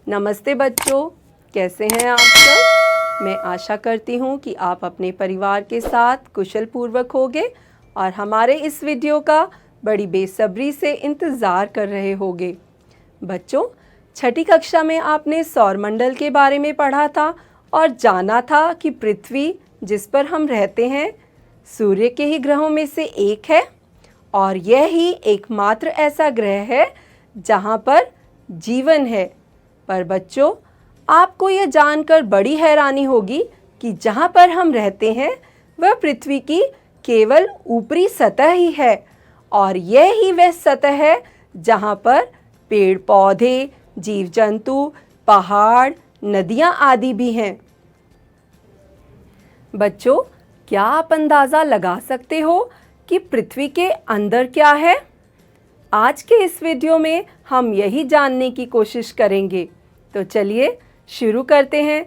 नमस्ते बच्चों, कैसे हैं आप सब। मैं आशा करती हूँ कि आप अपने परिवार के साथ कुशल पूर्वक होंगे और हमारे इस वीडियो का बड़ी बेसब्री से इंतज़ार कर रहे होंगे। बच्चों, छठी कक्षा में आपने सौरमंडल के बारे में पढ़ा था और जाना था कि पृथ्वी जिस पर हम रहते हैं सूर्य के ही ग्रहों में से एक है और यह ही एकमात्र ऐसा ग्रह है जहाँ पर जीवन है। पर बच्चों, आपको यह जानकर बड़ी हैरानी होगी कि जहाँ पर हम रहते हैं वह पृथ्वी की केवल ऊपरी सतह ही है और यह ही वह सतह है जहाँ पर पेड़ पौधे, जीव जंतु, पहाड़, नदियाँ आदि भी हैं। बच्चों, क्या आप अंदाज़ा लगा सकते हो कि पृथ्वी के अंदर क्या है? आज के इस वीडियो में हम यही जानने की कोशिश करेंगे। तो चलिए शुरू करते हैं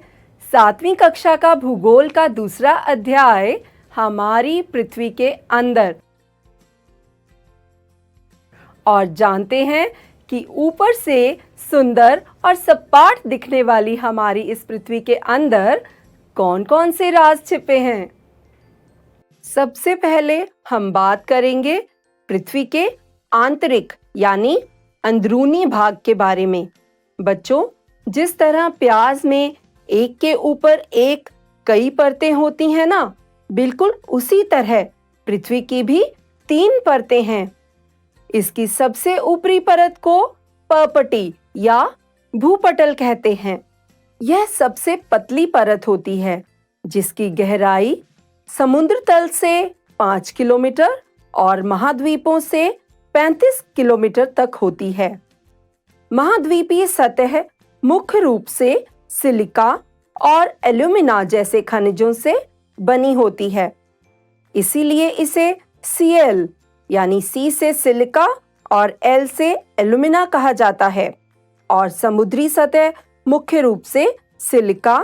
7वीं कक्षा का भूगोल का दूसरा अध्याय, हमारी पृथ्वी के अंदर। और जानते हैं कि ऊपर से सुंदर और सपाट दिखने वाली हमारी इस पृथ्वी के अंदर कौन-कौन से राज छिपे हैं। सबसे पहले हम बात करेंगे पृथ्वी के आंतरिक यानी अंदरूनी भाग के बारे में। बच्चों, जिस तरह प्याज में एक के ऊपर एक कई परतें होती हैं ना, बिल्कुल उसी तरह पृथ्वी की भी 3 परतें हैं। इसकी सबसे ऊपरी परत को पर्पटी या भूपटल कहते हैं। यह सबसे पतली परत होती है जिसकी गहराई समुद्र तल से 5 किलोमीटर और महाद्वीपों से 35 किलोमीटर तक होती है। महाद्वीपीय सतह मुख्य रूप से सिलिका और एल्यूमिना जैसे खनिजों से बनी होती है, इसीलिए इसे Cl यानी C से सिलिका और L से एल्यूमिना कहा जाता है। और समुद्री सतह मुख्य रूप से सिलिका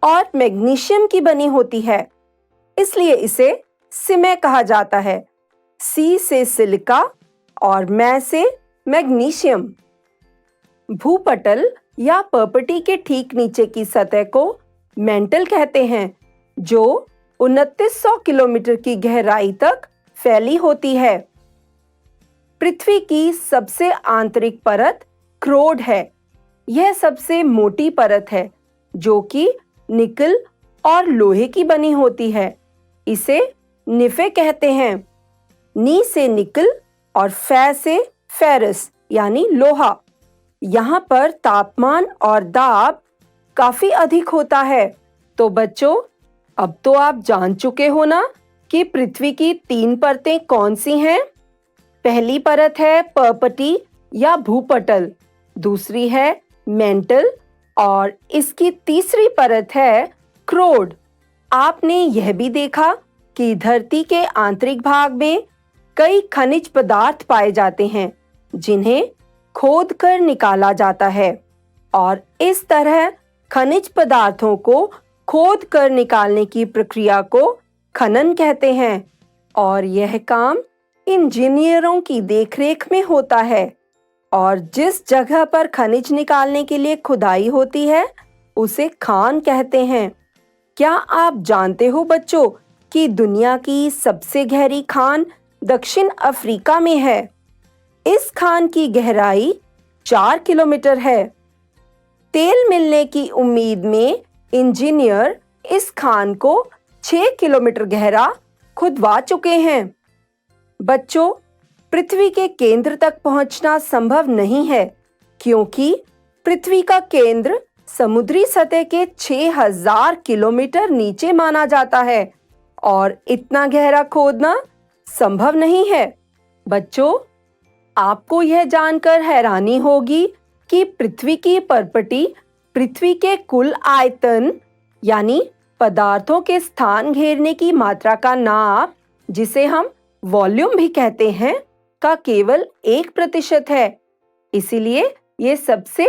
और मैग्नीशियम की बनी होती है, इसलिए इसे सिमे कहा जाता है। C से सिलिका और मैं से मैग्नीशियम। भूपटल या पर्पटी के ठीक नीचे की सतह को मेंटल कहते हैं, जो 2900 किलोमीटर की गहराई तक फैली होती है। पृथ्वी की सबसे आंतरिक परत क्रोड है। यह सबसे मोटी परत है जो कि निकल और लोहे की बनी होती है। इसे निफे कहते हैं। नी से निकल और फै से फेरस यानी लोहा। यहाँ पर तापमान और दाब काफी अधिक होता है। तो बच्चों, अब तो आप जान चुके हो ना कि पृथ्वी की 3 परतें कौन सी हैं। पहली परत है पर्पटी या भूपटल, दूसरी है मेंटल और इसकी तीसरी परत है क्रोड। आपने यह भी देखा कि धरती के आंतरिक भाग में कई खनिज पदार्थ पाए जाते हैं जिन्हें खोद कर निकाला जाता है और इस तरह खनिज पदार्थों को खोद कर निकालने की प्रक्रिया को खनन कहते हैं और यह काम इंजीनियरों की देखरेख में होता है। और जिस जगह पर खनिज निकालने के लिए खुदाई होती है उसे खान कहते हैं। क्या आप जानते हो बच्चों कि दुनिया की सबसे गहरी खान दक्षिण अफ्रीका में है। इस खान की गहराई 4 किलोमीटर है। तेल मिलने की उम्मीद में इंजीनियर इस खान को 6 किलोमीटर गहरा खुदवा चुके हैं। बच्चों, पृथ्वी के केंद्र तक पहुंचना संभव नहीं है क्योंकि पृथ्वी का केंद्र समुद्री सतह के 6000 किलोमीटर नीचे माना जाता है और इतना गहरा खोदना संभव नहीं है। बच्चों, आपको यह जानकर हैरानी होगी कि पृथ्वी की पर्पटी पृथ्वी के कुल आयतन यानी पदार्थों के स्थान घेरने की मात्रा का नाप, जिसे हम वॉल्यूम भी कहते हैं, का केवल 1% है। इसीलिए ये सबसे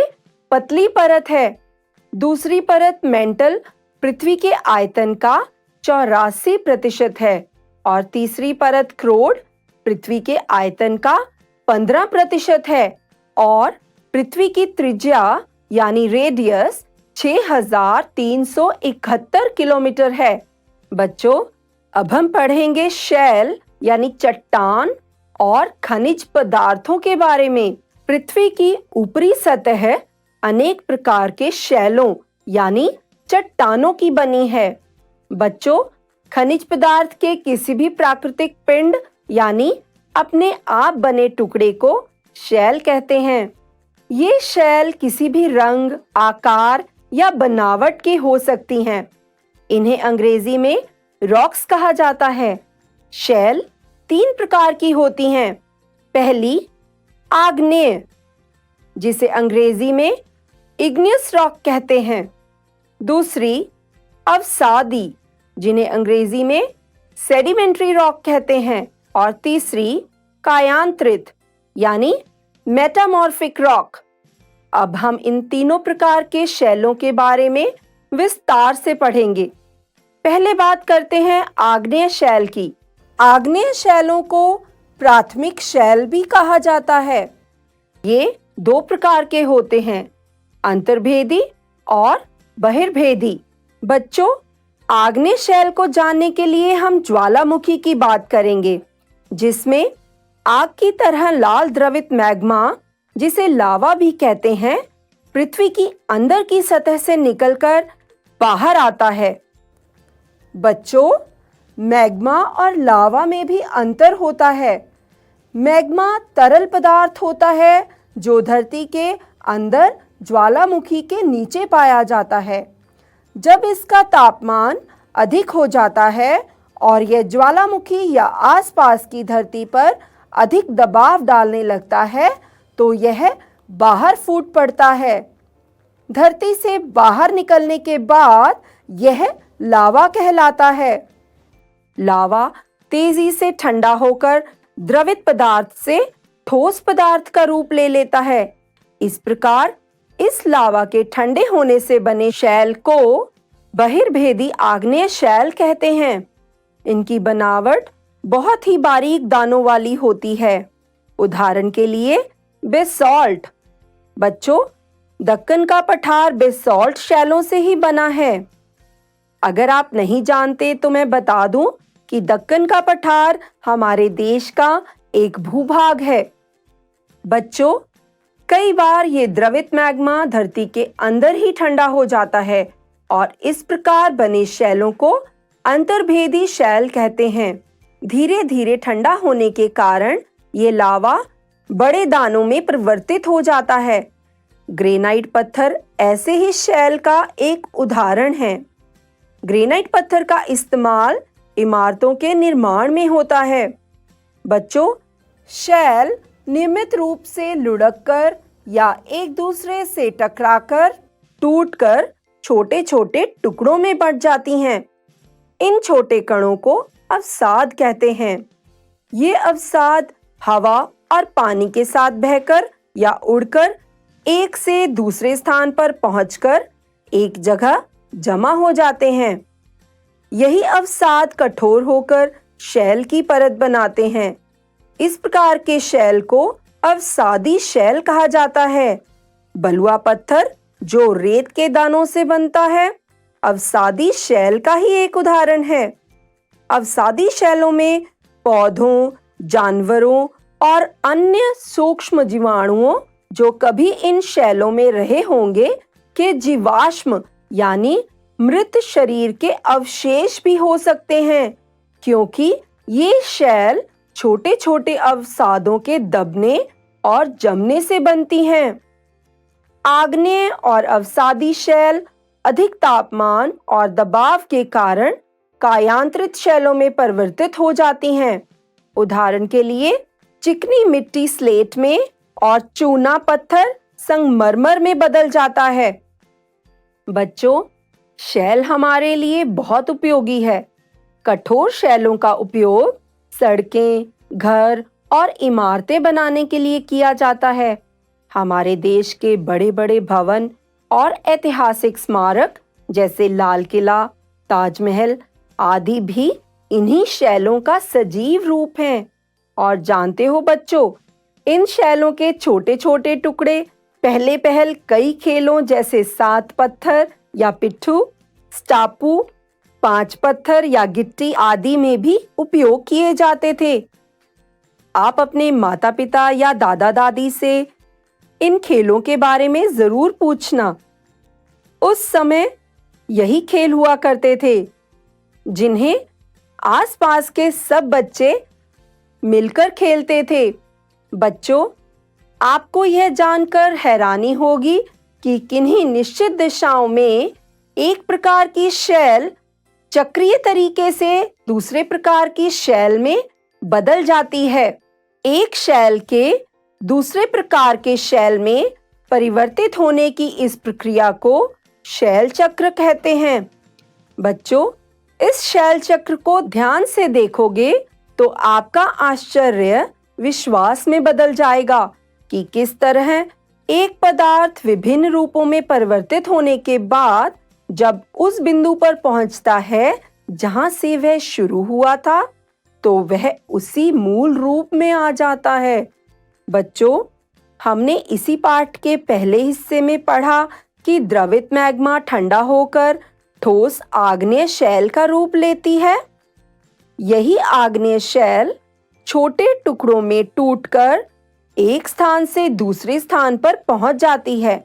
पतली परत है। दूसरी परत मेंटल पृथ्वी के आयतन का 84% है और तीसरी परत क्रोड पृथ्वी के आयतन का 15% है और पृथ्वी की त्रिज्या यानी रेडियस 6371 किलोमीटर है। बच्चों, अब हम पढ़ेंगे शेल यानी चट्टान और खनिज पदार्थों के बारे में। पृथ्वी की ऊपरी सतह अनेक प्रकार के शैलों यानी चट्टानों की बनी है। बच्चों, खनिज पदार्थ के किसी भी प्राकृतिक पिंड यानी अपने आप बने टुकड़े को शैल कहते हैं। ये शैल किसी भी रंग, आकार या बनावट की हो सकती हैं। इन्हें अंग्रेजी में रॉक्स कहा जाता है। शैल 3 प्रकार की होती हैं। पहली, आग्नेय, जिसे अंग्रेजी में इग्नियस रॉक कहते हैं। दूसरी, अवसादी, जिन्हें अंग्रेजी में सेडिमेंट्री रॉक कहते हैं। और तीसरी, कायांतरित यानी मेटामॉर्फिक रॉक। अब हम इन तीनों प्रकार के शैलों के बारे में विस्तार से पढ़ेंगे। पहले बात करते हैं आग्नेय शैल की। आग्नेय शैलों को प्राथमिक शैल भी कहा जाता है। ये 2 प्रकार के होते हैं, अंतर्भेदी और बहिर्भेदी। बच्चों, आग्नेय शैल को जानने के लिए हम ज्वालामुखी की बात करेंगे, जिसमें आग की तरह लाल द्रवित मैग्मा, जिसे लावा भी कहते हैं, पृथ्वी की अंदर की सतह से निकलकर बाहर आता है। बच्चों, मैग्मा और लावा में भी अंतर होता है। मैग्मा तरल पदार्थ होता है जो धरती के अंदर ज्वालामुखी के नीचे पाया जाता है। जब इसका तापमान अधिक हो जाता है और यह ज्वालामुखी या आसपास की धरती पर अधिक दबाव डालने लगता है तो यह बाहर फूट पड़ता है। धरती से बाहर निकलने के बाद यह लावा कहलाता है। लावा तेजी से ठंडा होकर द्रवित पदार्थ से ठोस पदार्थ का रूप ले लेता है। इस प्रकार इस लावा के ठंडे होने से बने शैल को बहिर्भेदी आग्नेय शैल कहते हैं। इनकी बनावट बहुत ही बारीक दानों वाली होती है। उदाहरण के लिए बेसॉल्ट। बच्चों, दक्कन का पठार बेसॉल्ट शैलों से ही बना है। अगर आप नहीं जानते तो मैं बता दूं कि दक्कन का पठार हमारे देश का एक भूभाग है। बच्चों, कई बार ये द्रवित मैग्मा धरती के अंदर ही ठंडा हो जाता है और इस प्रकार बने शैलों को अंतर्भेदी शैल कहते हैं। धीरे धीरे ठंडा होने के कारण ये लावा बड़े दानों में परिवर्तित हो जाता है। ग्रेनाइट पत्थर ऐसे ही शैल का एक उदाहरण है। ग्रेनाइट पत्थर का इस्तेमाल इमारतों के निर्माण में होता है। बच्चों, शैल नियमित रूप से लुढ़ककर या एक दूसरे से टकराकर टूटकर छोटे छोटे टुकड़ों में बंट जाती हैं। इन छोटे कणों को अवसाद कहते हैं। ये अवसाद हवा और पानी के साथ बहकर या उड़कर एक से दूसरे स्थान पर पहुंचकर एक जगह जमा हो जाते हैं। यही अवसाद कठोर होकर शैल की परत बनाते हैं। इस प्रकार के शैल को अवसादी शैल कहा जाता है। बलुआ पत्थर जो रेत के दानों से बनता है, अवसादी शैल का ही एक उदाहरण है। अवसादी शैलों में पौधों, जानवरों और अन्य सूक्ष्म जीवाणुओं जो कभी इन शैलों में रहे होंगे के जीवाश्म यानी मृत शरीर के अवशेष भी हो सकते हैं, क्योंकि ये शैल छोटे छोटे अवसादों के दबने और जमने से बनती हैं। आग्नेय और अवसादी शैल अधिक तापमान और दबाव के कारण कायांतरित शैलों में परिवर्तित हो जाती हैं। उदाहरण के लिए चिकनी मिट्टी स्लेट में और चूना पत्थर संगमरमर में बदल जाता है। बच्चों, शैल हमारे लिए बहुत उपयोगी है। कठोर शैलों का उपयोग सड़कें, घर और इमारतें बनाने के लिए किया जाता है। हमारे देश के बड़े बड़े भवन और ऐतिहासिक स्मारक जैसे लाल किला, ताजमहल आदि भी इन्हीं शैलों का सजीव रूप हैं। और जानते हो बच्चों, इन शैलों के छोटे छोटे टुकड़े पहले पहल कई खेलों जैसे 7 पत्थर या पिट्ठू, स्टापू, 5 पत्थर या गिट्टी आदि में भी उपयोग किए जाते थे। आप अपने माता पिता या दादा दादी से इन खेलों के बारे में जरूर पूछना। उस समय यही खेल हुआ करते थे जिन्हें आसपास के सब बच्चे मिलकर खेलते थे। बच्चों, आपको यह जानकर हैरानी होगी कि किन्हीं निश्चित दिशाओं में एक प्रकार की शैल चक्रीय तरीके से दूसरे प्रकार की शैल में बदल जाती है। एक शैल के दूसरे प्रकार के शैल में परिवर्तित होने की इस प्रक्रिया को शैल चक्र कहते हैं। बच्चों, इस शैल चक्र को ध्यान से देखोगे तो आपका आश्चर्य विश्वास में बदल जाएगा कि किस तरह एक पदार्थ विभिन्न रूपों में परिवर्तित होने के बाद जब उस बिंदु पर पहुंचता है जहां से वह शुरू हुआ था, तो वह उसी मूल रूप में आ जाता है। बच्चों, हमने इसी पाठ के पहले हिस्से में पढ़ा कि द्रवित मैग्मा ठंडा होकर ठोस आग्नेय शैल का रूप लेती है। यही आग्नेय शैल छोटे टुकड़ों में टूटकर एक स्थान से दूसरे स्थान पर पहुंच जाती है।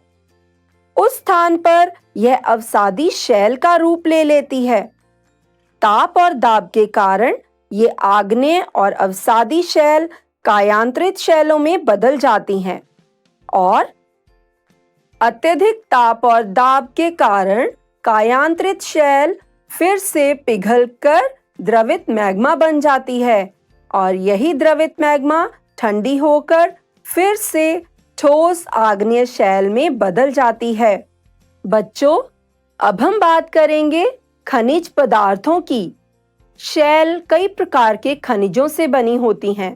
उस स्थान पर यह अवसादी शैल का रूप ले लेती है। ताप और दाब के कारण ये आग्नेय और अवसादी शैल कायांतरित शैलों में बदल जाती हैं और अत्यधिक ताप और दाब के कारण कायांतरित शैल फिर से पिघलकर द्रवित मैग्मा बन जाती है और यही द्रवित मैग्मा ठंडी होकर फिर से ठोस आग्नेय शैल में बदल जाती है। बच्चों, अब हम बात करेंगे खनिज पदार्थों की। शैल कई प्रकार के खनिजों से बनी होती हैं।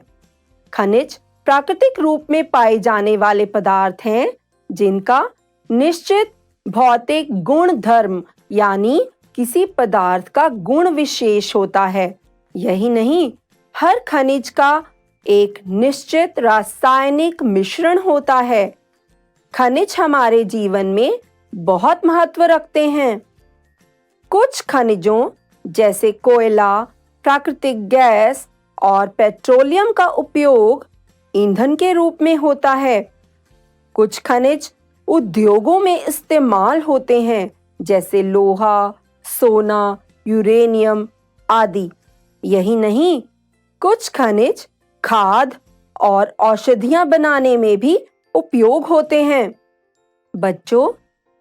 खनिज प्राकृतिक रूप में पाए जाने वाले पदार्थ हैं जिनका निश्चित भौतिक गुण धर्म यानी किसी पदार्थ का गुण विशेष होता है। यही नहीं, हर खनिज का एक निश्चित रासायनिक मिश्रण होता है। खनिज हमारे जीवन में बहुत महत्व रखते हैं। कुछ खनिजों जैसे कोयला, प्राकृतिक गैस और पेट्रोलियम का उपयोग ईंधन के रूप में होता है। कुछ खनिज उद्योगों में इस्तेमाल होते हैं जैसे लोहा, सोना, यूरेनियम आदि। यही नहीं, कुछ खनिज खाद और औषधियां बनाने में भी उपयोग होते हैं। बच्चों,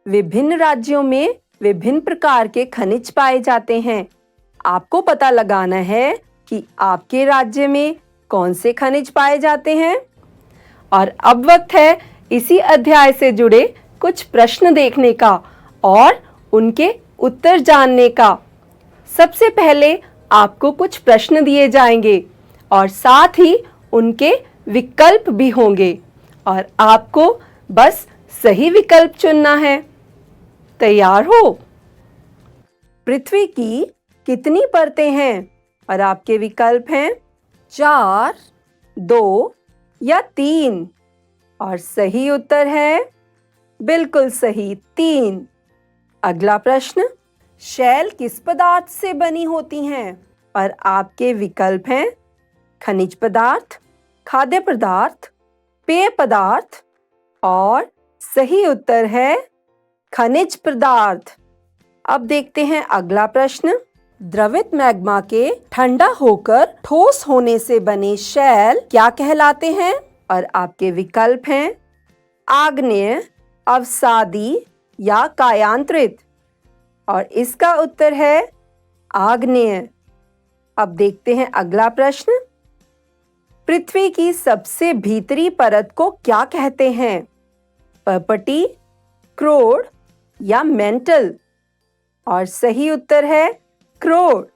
विभिन्न राज्यों में विभिन्न प्रकार के खनिज पाए जाते हैं। आपको पता लगाना है कि आपके राज्य में कौन से खनिज पाए जाते हैं। और अब वक्त है इसी अध्याय से जुड़े कुछ प्रश्न देखने का और उनके उत्तर जानने का। सबसे पहले आपको कुछ प्रश्न दिए जाएंगे और साथ ही उनके विकल्प भी होंगे और आपको बस सही विकल्प चुनना है। तैयार हो? पृथ्वी की कितनी परतें हैं? और आपके विकल्प हैं 4, 2 या 3। और सही उत्तर है बिल्कुल सही, 3। अगला प्रश्न, शैल किस पदार्थ से बनी होती हैं? और आपके विकल्प हैं खनिज पदार्थ, खाद्य पदार्थ, पेय पदार्थ और सही उत्तर है खनिज पदार्थ। अब देखते हैं अगला प्रश्न, द्रवित मैग्मा के ठंडा होकर ठोस होने से बने शैल क्या कहलाते हैं? और आपके विकल्प हैं आग्नेय, अवसादी या कायांतरित। और इसका उत्तर है आग्नेय। अब देखते हैं अगला प्रश्न, पृथ्वी की सबसे भीतरी परत को क्या कहते हैं? पर्पटी, क्रोड या मेंटल? और सही उत्तर है क्रोड।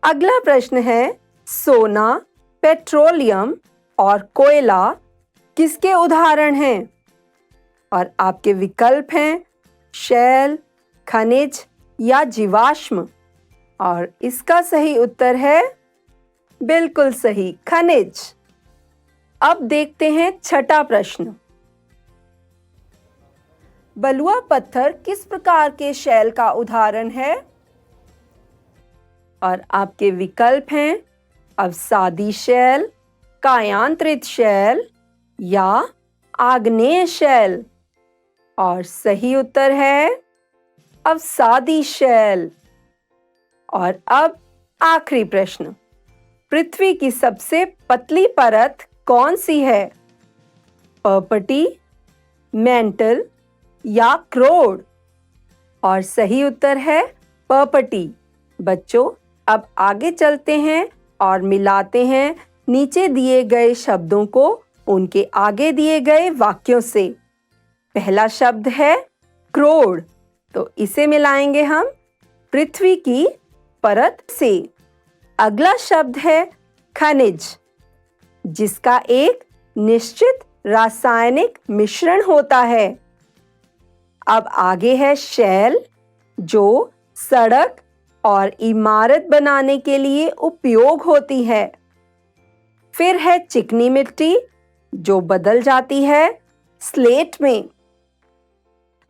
अगला प्रश्न है, सोना, पेट्रोलियम और कोयला किसके उदाहरण हैं? और आपके विकल्प हैं शैल, खनिज या जीवाश्म। और इसका सही उत्तर है बिल्कुल सही, खनिज। अब देखते हैं छठा प्रश्न, बलुआ पत्थर किस प्रकार के शैल का उदाहरण है? और आपके विकल्प हैं अवसादी शैल, कायांतरित शैल या आग्नेय शैल। और सही उत्तर है अवसादी शैल। और अब आखिरी प्रश्न, पृथ्वी की सबसे पतली परत कौन सी है? पर्पटी, मेंटल या क्रोड? और सही उत्तर है पर्पटी। बच्चों, अब आगे चलते हैं और मिलाते हैं नीचे दिए गए शब्दों को उनके आगे दिए गए वाक्यों से। पहला शब्द है क्रोड, तो इसे मिलाएंगे हम पृथ्वी की परत से। अगला शब्द है खनिज, जिसका एक निश्चित रासायनिक मिश्रण होता है। अब आगे है शैल, जो सड़क और इमारत बनाने के लिए उपयोग होती है। फिर है चिकनी मिट्टी, जो बदल जाती है स्लेट में।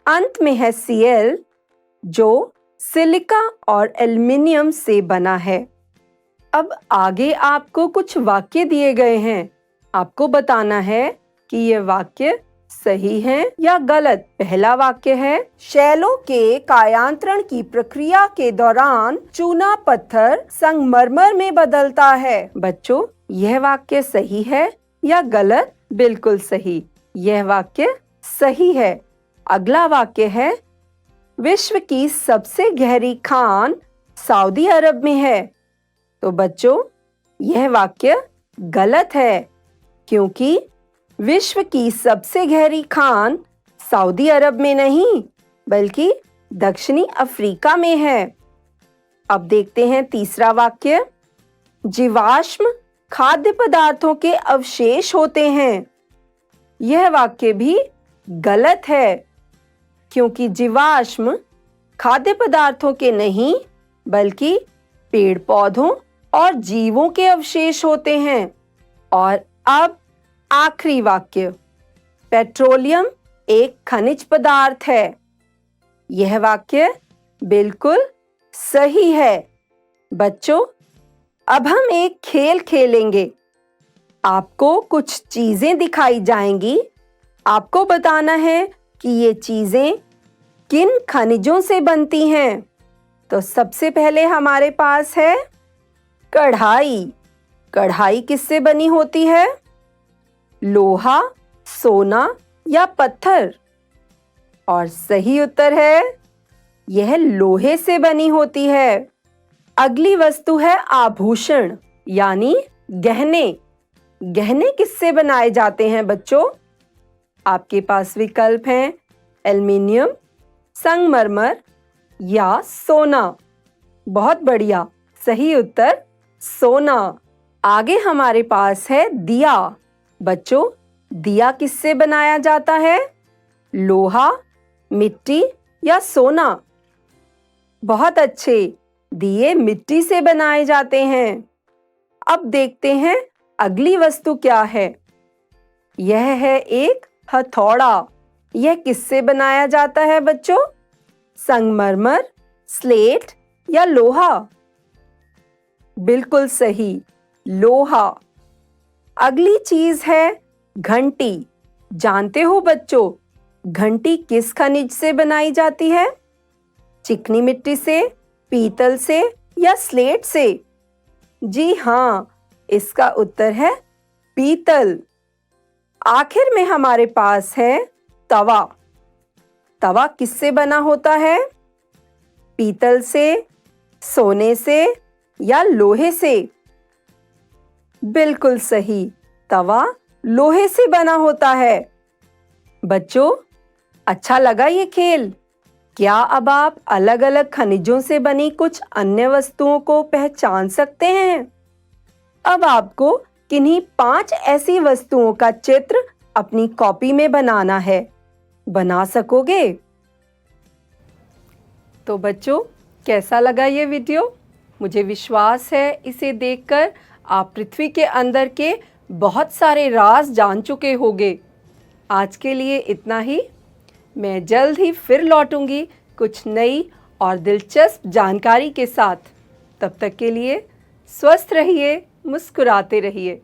अंत में है Cl, जो सिलिका और एल्युमिनियम से बना है। अब आगे आपको कुछ वाक्य दिए गए हैं। आपको बताना है कि ये वाक्य सही है या गलत। पहला वाक्य है, शैलों के कायांतरण की प्रक्रिया के दौरान चूना पत्थर संगमरमर में बदलता है। बच्चों, यह वाक्य सही है या गलत? बिल्कुल सही, यह वाक्य सही है। अगला वाक्य है, विश्व की सबसे गहरी खान सऊदी अरब में है। तो बच्चों, यह वाक्य गलत है, क्योंकि विश्व की सबसे गहरी खान सऊदी अरब में नहीं, बल्कि दक्षिणी अफ्रीका में है। अब देखते हैं तीसरा वाक्य, जीवाश्म खाद्य पदार्थों के अवशेष होते हैं। यह वाक्य भी गलत है, क्योंकि जीवाश्म खाद्य पदार्थों के नहीं, बल्कि पेड़ पौधों और जीवों के अवशेष होते हैं। और अब आखिरी वाक्य, पेट्रोलियम एक खनिज पदार्थ है। यह वाक्य बिल्कुल सही है। बच्चों, अब हम एक खेल खेलेंगे। आपको कुछ चीजें दिखाई जाएंगी। आपको बताना है कि ये चीजें किन खनिजों से बनती हैं। तो सबसे पहले हमारे पास है कढ़ाई। कढ़ाई किससे बनी होती है? लोहा, सोना या पत्थर? और सही उत्तर है यह लोहे से बनी होती है। अगली वस्तु है आभूषण, यानी गहने। गहने किससे बनाए जाते हैं बच्चों? आपके पास विकल्प हैं एल्युमिनियम, संगमरमर या सोना। बहुत बढ़िया, सही उत्तर सोना। आगे हमारे पास है दिया। बच्चों, दिया किससे बनाया जाता है? लोहा, मिट्टी या सोना? बहुत अच्छे, दिए मिट्टी से बनाए जाते हैं। अब देखते हैं अगली वस्तु क्या है। यह है एक हथौड़ा। यह किससे बनाया जाता है बच्चों? संगमरमर, स्लेट या लोहा? बिल्कुल सही, लोहा। अगली चीज है घंटी। जानते हो बच्चों, घंटी किस खनिज से बनाई जाती है? चिकनी मिट्टी से, पीतल से या स्लेट से? जी हाँ, इसका उत्तर है पीतल। आखिर में हमारे पास है तवा। तवा किससे बना होता है? पीतल से, सोने से या लोहे से? बिल्कुल सही, तवा लोहे से बना होता है। बच्चों, अच्छा लगा ये खेल? क्या अब आप अलग-अलग खनिजों से बनी कुछ अन्य वस्तुओं को पहचान सकते हैं? अब आपको किन्हीं 5 ऐसी वस्तुओं का चित्र अपनी कॉपी में बनाना है। बना सकोगे? तो बच्चों, कैसा लगा ये वीडियो? मुझे विश्वास है इसे देखकर आप पृथ्वी के अंदर के बहुत सारे राज जान चुके होंगे। आज के लिए इतना ही। मैं जल्द ही फिर लौटूंगी कुछ नई और दिलचस्प जानकारी के साथ। तब तक के लिए स्वस्थ रहिए, मुस्कुराते रहिए।